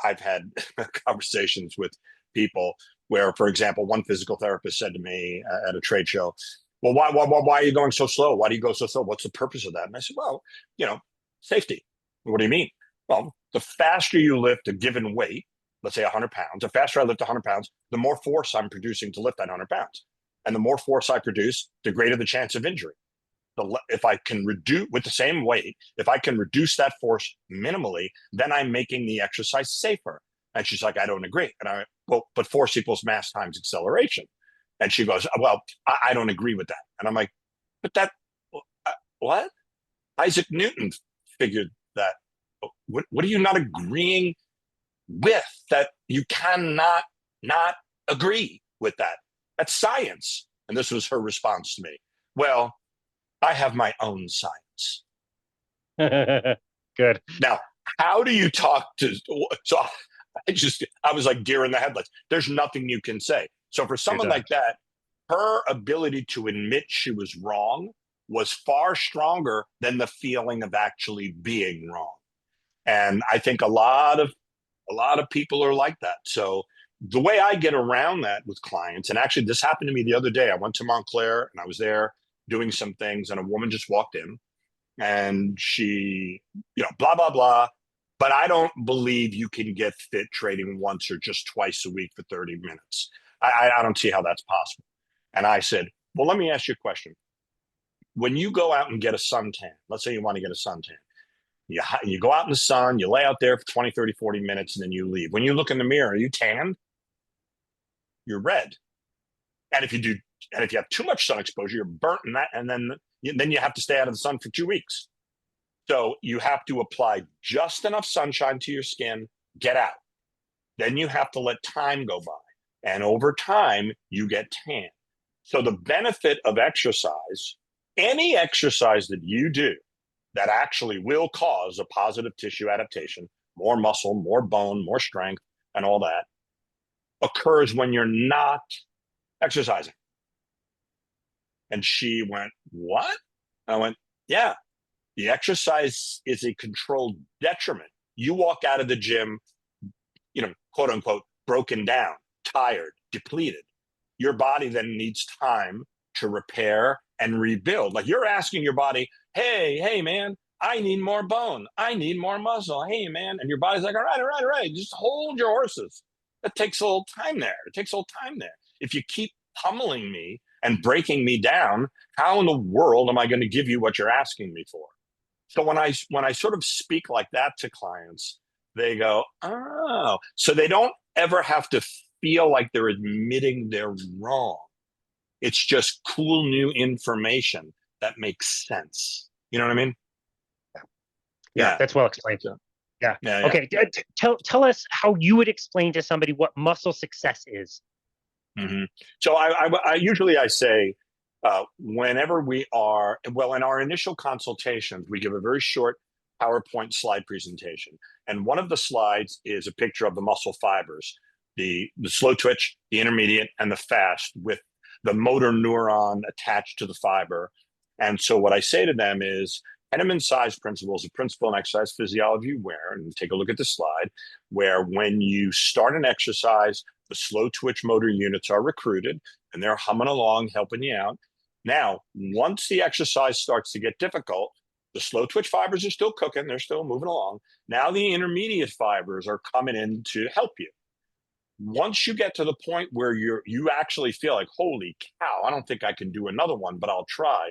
I've had conversations with people where, for example, one physical therapist said to me at a trade show, well, why are you going so slow? Why do you go so slow? What's the purpose of that? And I said, well, safety. What do you mean? Well, the faster you lift a given weight, let's say 100 pounds, the faster I lift 100 pounds, the more force I'm producing to lift that 100 pounds. And the more force I produce, the greater the chance of injury. If I can reduce with the same weight, if I can reduce that force minimally, then I'm making the exercise safer. And she's like, I don't agree. And I, well, but force equals mass times acceleration. And she goes, well, I don't agree with that. And I'm like, but what? Isaac Newton figured that. What are you not agreeing with? That you cannot not agree with that. That's science. And this was her response to me. Well, I have my own science. Good. Now, how do you talk to, so I was like deer in the headlights. There's nothing you can say. So for someone like that, her ability to admit she was wrong was far stronger than the feeling of actually being wrong. And I think a lot of people are like that. So the way I get around that with clients, and actually this happened to me the other day, I went to Montclair and I was there doing some things and a woman just walked in and she, blah, blah, blah. But I don't believe you can get fit trading once or just twice a week for 30 minutes. I don't see how that's possible. And I said, well, let me ask you a question. When you go out and get a suntan, let's say you want to get a suntan, you go out in the sun, you lay out there for 20, 30, 40 minutes, and then you leave. When you look in the mirror, are you tanned? You're red. And if you have too much sun exposure, you're burnt in that, and then you have to stay out of the sun for 2 weeks. So you have to apply just enough sunshine to your skin, get out. Then you have to let time go by. And over time, you get tan. So the benefit of exercise, any exercise that you do that actually will cause a positive tissue adaptation, more muscle, more bone, more strength, and all that, occurs when you're not exercising. And she went, what? I went, yeah. The exercise is a controlled detriment. You walk out of the gym, quote unquote, broken down, tired, depleted. Your body then needs time to repair and rebuild. Like you're asking your body, hey, man, I need more bone. I need more muscle. Hey, man. And your body's like, all right. Just hold your horses. That takes a little time there. If you keep pummeling me and breaking me down, how in the world am I going to give you what you're asking me for? So when I sort of speak like that to clients, they go, oh, so they don't ever have to feel like they're admitting they're wrong. It's just cool new information that makes sense. You know what I mean? Yeah. That's well explained. Yeah. Yeah. Okay. Tell us how you would explain to somebody what muscle success is. Mm-hmm. So I usually say, whenever we are, well, in our initial consultations, we give a very short PowerPoint slide presentation. And one of the slides is a picture of the muscle fibers, the slow twitch, the intermediate, and the fast, with the motor neuron attached to the fiber. And so what I say to them is, Henneman's size principle is a principle in exercise physiology where, and take a look at the slide, where when you start an exercise, the slow twitch motor units are recruited and they're humming along, helping you out. Now, once the exercise starts to get difficult, the slow twitch fibers are still cooking. They're still moving along. Now the intermediate fibers are coming in to help you. Once you get to the point where you actually feel like, holy cow, I don't think I can do another one, but I'll try.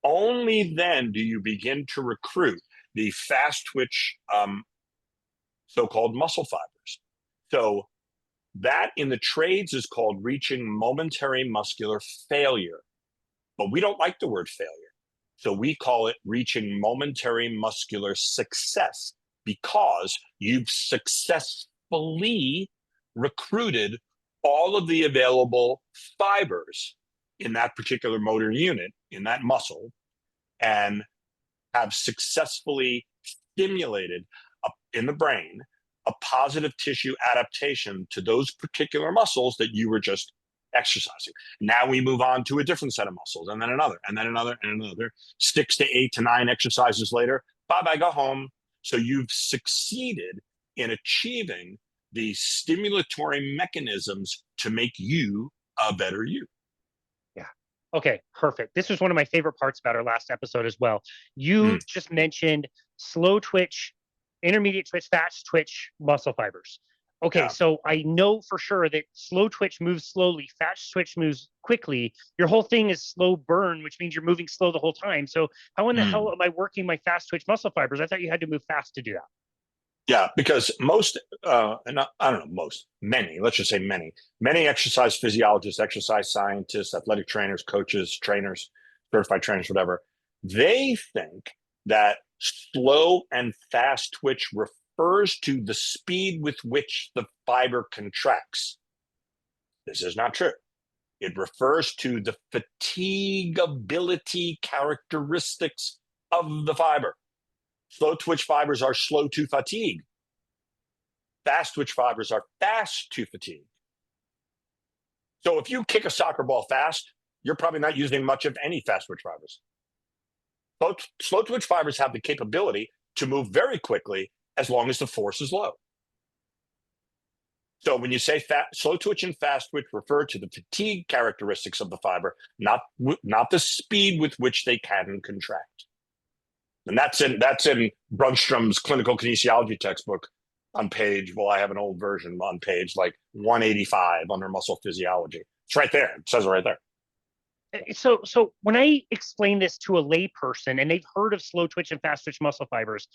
Only then do you begin to recruit the fast twitch so-called muscle fibers. So that in the trades is called reaching momentary muscular failure. But we don't like the word failure. So we call it reaching momentary muscular success because you've successfully recruited all of the available fibers in that particular motor unit, in that muscle, and have successfully stimulated in the brain a positive tissue adaptation to those particular muscles that you were just exercising. Now we move on to a different set of muscles, and then another, and then another, and another. 6 to 8 to 9 exercises later, bye-bye, go home. So you've succeeded in achieving the stimulatory mechanisms to make you a better you. Yeah. Okay, perfect. This was one of my favorite parts about our last episode as well. You just mentioned slow twitch, intermediate twitch, fast twitch muscle fibers. Okay, so I know for sure that slow twitch moves slowly, fast twitch moves quickly. Your whole thing is slow burn, which means you're moving slow the whole time. So how in the hell am I working my fast twitch muscle fibers? I thought you had to move fast to do that. Yeah, because most, and I don't know, many, let's just say many exercise physiologists, exercise scientists, athletic trainers, coaches, trainers, certified trainers, whatever, they think that slow and fast twitch refers to the speed with which the fiber contracts. This is not true. It refers to the fatigability characteristics of the fiber. Slow twitch fibers are slow to fatigue. Fast twitch fibers are fast to fatigue. So if you kick a soccer ball fast, you're probably not using much of any fast twitch fibers. Slow twitch fibers have the capability to move very quickly as long as the force is low. So when you say slow twitch and fast twitch refer to the fatigue characteristics of the fiber, not the speed with which they can contract. And that's in Brunstrom's clinical kinesiology textbook on page, well, I have an old version on page like 185 under muscle physiology. It's right there. It says it right there. So when I explain this to a lay person and they've heard of slow twitch and fast twitch muscle fibers,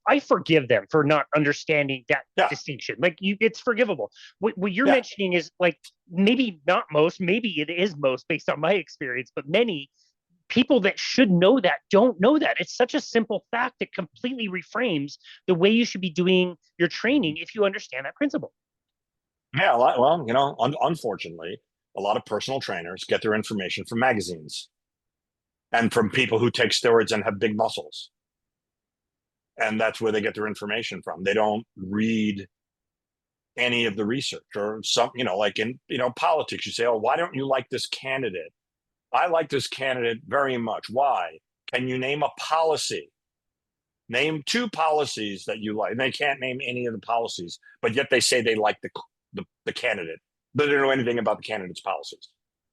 I forgive them for not understanding that distinction. Like it's forgivable. What you're mentioning is like maybe not most, maybe it is most based on my experience, but many people that should know that don't know that. It's such a simple fact that completely reframes the way you should be doing your training if you understand that principle. Yeah, well, you know, unfortunately, a lot of personal trainers get their information from magazines and from people who take steroids and have big muscles. And that's where they get their information from. They don't read any of the research or some, you know, like in, you know, politics, you say, oh, why don't you like this candidate? I like this candidate very much. Why? Can you name a policy? Name 2 policies that you like. And they can't name any of the policies, but yet they say they like the candidate, but they don't know anything about the candidate's policies.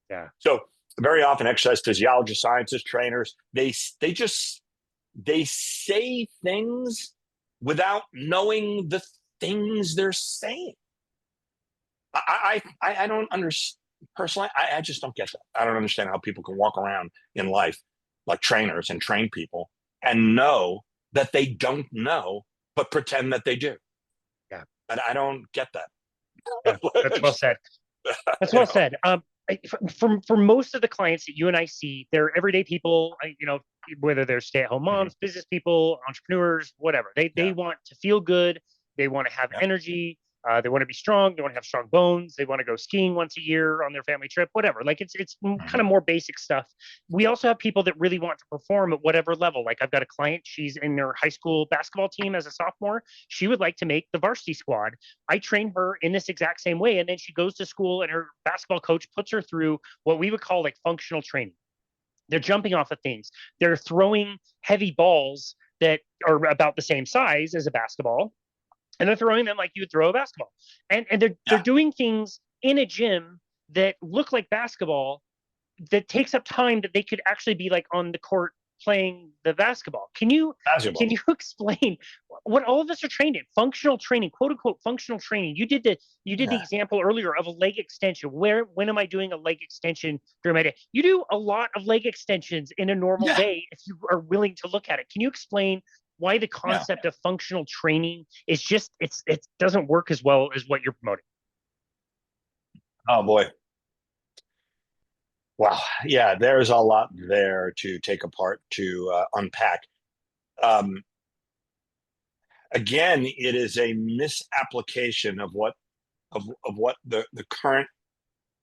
Yeah. So very often exercise physiologists, scientists, trainers, they say things without knowing the things they're saying. I don't understand. Personally, I just don't get that. I don't understand how people can walk around in life like trainers and train people and know that they don't know, but pretend that they do. Yeah. And I don't get that. Yeah, that's well said. That's well said. For most of the clients that you and I see, they're everyday people, you know, whether they're stay-at-home moms, business people, entrepreneurs, whatever. They want to feel good. They want to have energy. They want to be strong. They want to have strong bones. They want to go skiing once a year on their family trip, whatever. Like it's kind of more basic stuff. We also have people that really want to perform at whatever level. Like I've got a client, she's in their high school basketball team as a sophomore. She would like to make the varsity squad. I train her in this exact same way. And then she goes to school and her basketball coach puts her through what we would call like functional training. They're jumping off of things. They're throwing heavy balls that are about the same size as a basketball. And they're throwing them like you would throw a basketball. And they're doing things in a gym that look like basketball that takes up time that they could actually be like on the court playing the basketball. Can you explain what all of us are trained in? Functional training, quote unquote functional training. You did the example earlier of a leg extension. When am I doing a leg extension during my day? You do a lot of leg extensions in a normal day if you are willing to look at it. Can you explain why the concept of functional training is just it doesn't work as well as what you're promoting? Oh boy. Wow. Yeah, there's a lot there to take apart, to unpack. Again, it is a misapplication of what the current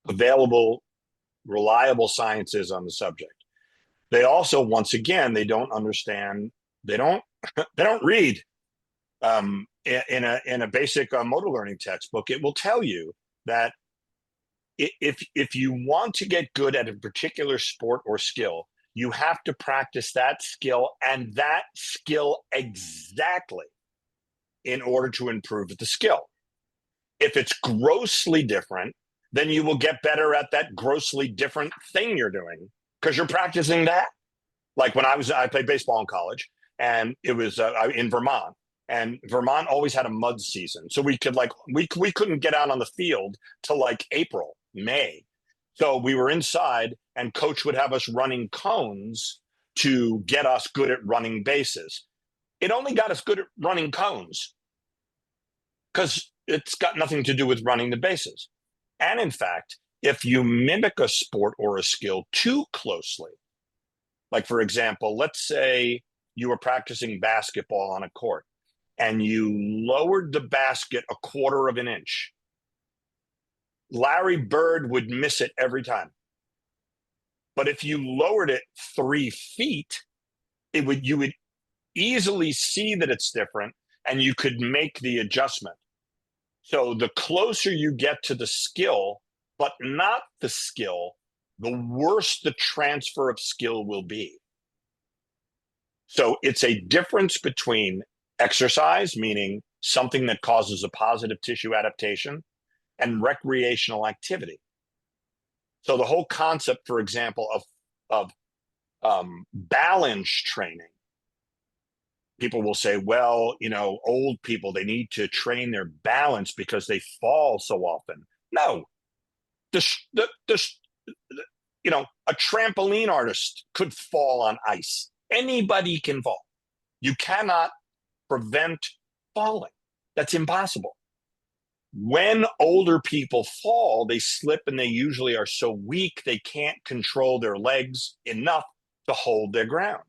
available reliable science is on the subject. They also, once again, they don't understand. They don't read. In a basic motor learning textbook, it will tell you that if you want to get good at a particular sport or skill, you have to practice that skill and that skill exactly in order to improve the skill. If it's grossly different, then you will get better at that grossly different thing you're doing because you're practicing that. Like when I played baseball in college, and it was in Vermont, and Vermont always had a mud season. So we couldn't get out on the field till like April, May. So we were inside, and coach would have us running cones to get us good at running bases. It only got us good at running cones because it's got nothing to do with running the bases. And in fact, if you mimic a sport or a skill too closely, like for example, let's say you were practicing basketball on a court and you lowered the basket a quarter of an inch, Larry Bird would miss it every time. But if you lowered it 3 feet, you would easily see that it's different and you could make the adjustment. So the closer you get to the skill, but not the skill, the worse the transfer of skill will be. So it's a difference between exercise, meaning something that causes a positive tissue adaptation, and recreational activity. So the whole concept, for example, of balance training, people will say, well, old people, they need to train their balance because they fall so often. No, a trampoline artist could fall on ice. Anybody can fall. You cannot prevent falling. That's impossible. When older people fall, they slip and they usually are so weak they can't control their legs enough to hold their ground.